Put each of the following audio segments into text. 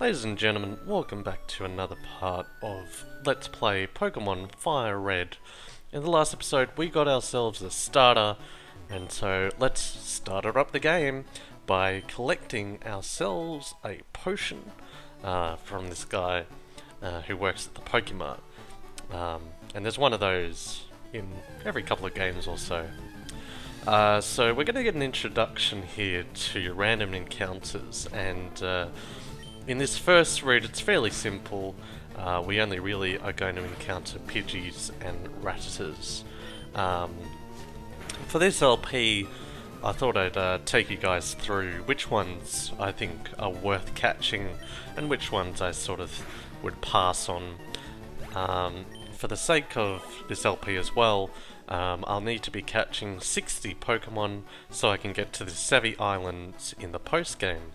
Ladies and gentlemen, welcome back to another part of Let's Play Pokemon FireRed. In the last episode we got ourselves a starter, and so let's start up the game by collecting ourselves a potion from this guy who works at the Pokemart. And there's one of those in every couple of games or so. So we're going to get an introduction here to random encounters, and in this first route it's fairly simple. We only really are going to encounter Pidgeys and Rattatas. For this LP, I thought I'd take you guys through which ones I think are worth catching and which ones I sort of would pass on. For the sake of this LP as well, I'll need to be catching 60 Pokemon so I can get to the Sevi Islands in the post-game.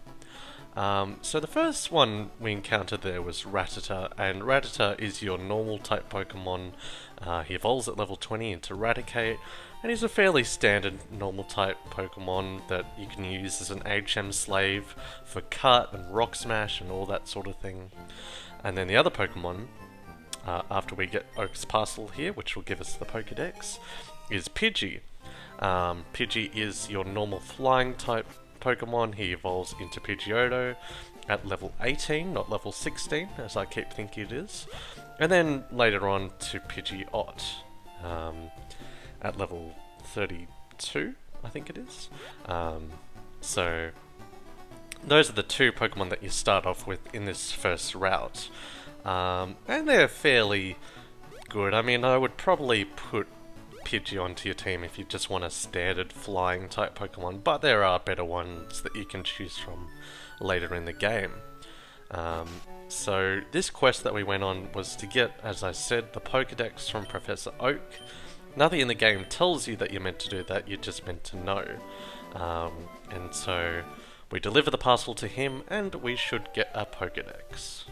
So the first one we encountered there was Rattata, and Rattata is your normal type Pokemon. He evolves at level 20 into Raticate, and he's a fairly standard normal type Pokemon that you can use as an HM slave for Cut and Rock Smash and all that sort of thing. And then the other Pokemon, after we get Oak's Parcel here, which will give us the Pokedex, is Pidgey. Pidgey is your normal flying type Pokemon. He evolves into Pidgeotto at level 18, not level 16, as I keep thinking it is. And then later on to Pidgeot at level 32, I think it is. So those are the two Pokemon that you start off with in this first route. And they're fairly good. I mean, I would probably put Pidgey onto your team if you just want a standard flying type Pokemon, but there are better ones that you can choose from later in the game. So this quest that we went on was to get, as I said, the Pokedex from Professor Oak. Nothing in the game tells you that you're meant to do that, you're just meant to know. And so we deliver the parcel to him and we should get a Pokedex.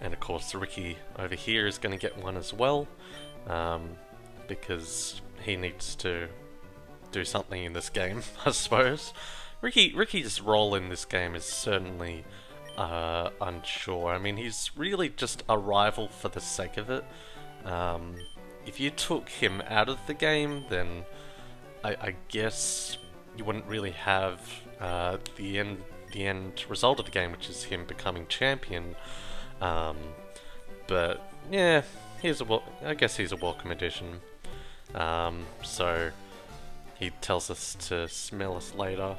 And of course Ricky over here is going to get one as well, because he needs to do something in this game, I suppose. Ricky's role in this game is certainly unsure. I mean, he's really just a rival for the sake of it. If you took him out of the game, then I guess you wouldn't really have the end result of the game, which is him becoming champion. But yeah, I guess he's a welcome addition. So he tells us to smell us later,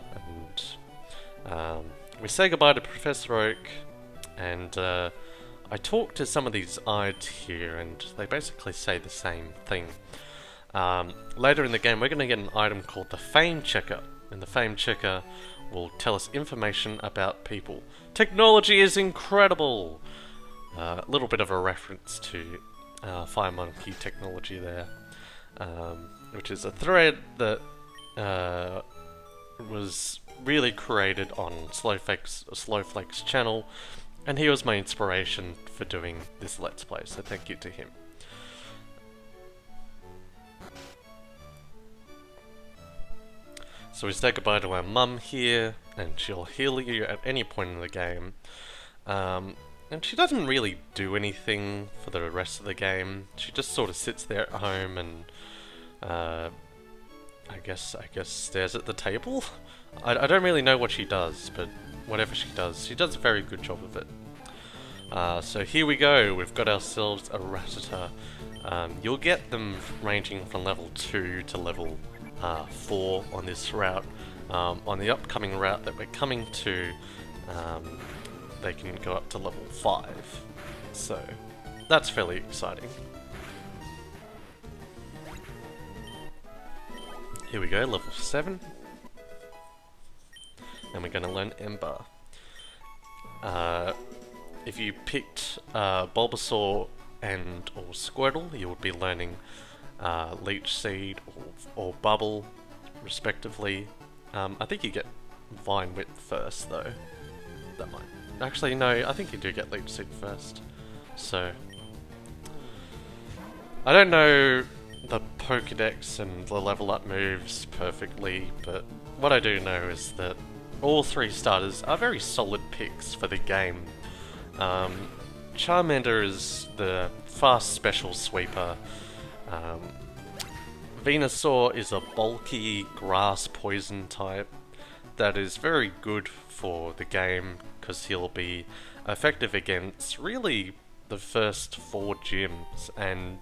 and we say goodbye to Professor Oak, and I talked to some of these Ides here, and they basically say the same thing. Later in the game, we're going to get an item called the Fame Checker, and the Fame Checker will tell us information about people. Technology is incredible! A little bit of a reference to Fire Monkey technology there, which is a thread that was really created on Slowflake's channel, and he was my inspiration for doing this Let's Play, so thank you to him. So we say goodbye to our mum here, and she'll heal you at any point in the game. And she doesn't really do anything for the rest of the game. She just sort of sits there at home and I guess stares at the table. I don't really know what she does, but whatever she does a very good job of it. So here we go. We've got ourselves a Rattata. You'll get them ranging from level 2 to level 4 on this route. On the upcoming route that we're coming to, they can go up to level 5, so that's fairly exciting. Here we go, level 7, and we're going to learn Ember. If you picked Bulbasaur or Squirtle, you would be learning Leech Seed or Bubble, respectively. I think you get Vine Whip first, though. That might. Actually, no, I think you do get Leech Seed first. So I don't know the Pokedex and the level up moves perfectly, but what I do know is that all three starters are very solid picks for the game. Charmander is the fast special sweeper. Venusaur is a bulky grass poison type that is very good for the game because he'll be effective against really the first 4 gyms, and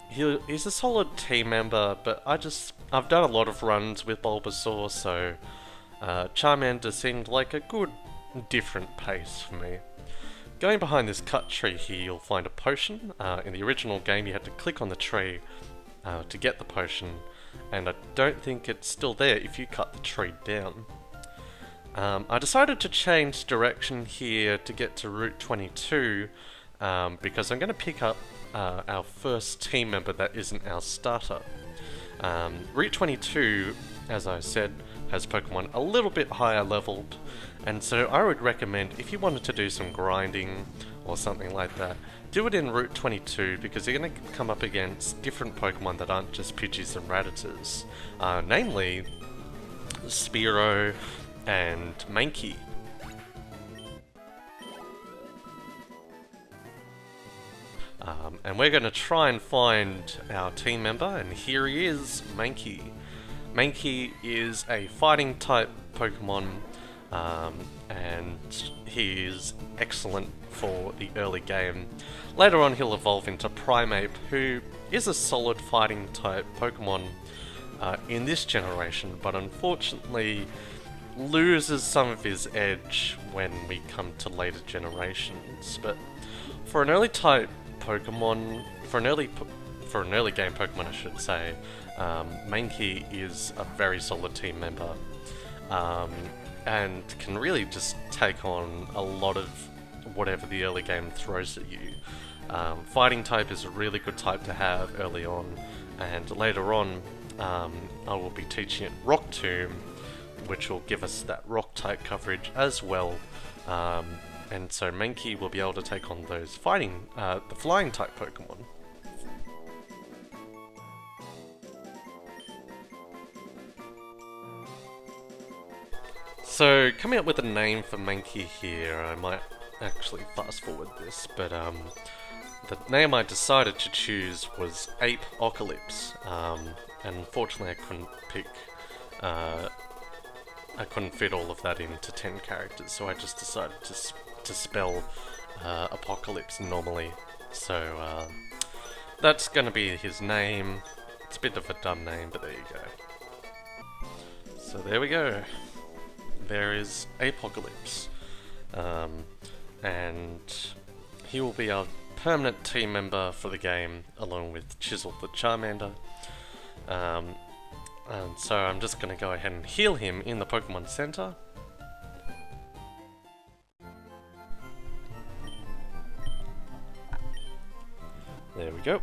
he's a solid team member, but I've done a lot of runs with Bulbasaur, so Charmander seemed like a good different pace for me. Going behind this cut tree here, you'll find a potion. In the original game you had to click on the tree to get the potion, and I don't think it's still there if you cut the tree down. I decided to change direction here to get to Route 22 because I'm going to pick up our first team member that isn't our starter. Route 22, as I said, has Pokemon a little bit higher leveled, and so I would recommend, if you wanted to do some grinding or something like that, do it in Route 22 because you're going to come up against different Pokemon that aren't just Pidgeys and Rattatan, namely Spearow and Mankey. And we're going to try and find our team member, and here he is, Mankey. Mankey is a fighting type Pokemon, and he is excellent for the early game. Later on he'll evolve into Primeape, who is a solid fighting type Pokemon in this generation, but unfortunately loses some of his edge when we come to later generations. But for an early type Pokemon, for an early game Pokemon I should say, Mankey is a very solid team member, and can really just take on a lot of whatever the early game throws at you. Fighting type is a really good type to have early on, and later on I will be teaching it Rock Tomb, which will give us that rock type coverage as well. And so Mankey will be able to take on those the flying type Pokemon. So coming up with a name for Mankey here, I might actually fast forward this, but the name I decided to choose was Apeocolypse, and unfortunately I couldn't fit all of that into 10 characters, so I just decided to spell Apocalypse normally. So that's going to be his name. It's a bit of a dumb name, but there you go. So there we go. There is Apeocolypse. And he will be our permanent team member for the game, along with Chisel the Charmander. And so I'm just going to go ahead and heal him in the Pokemon Center. There we go.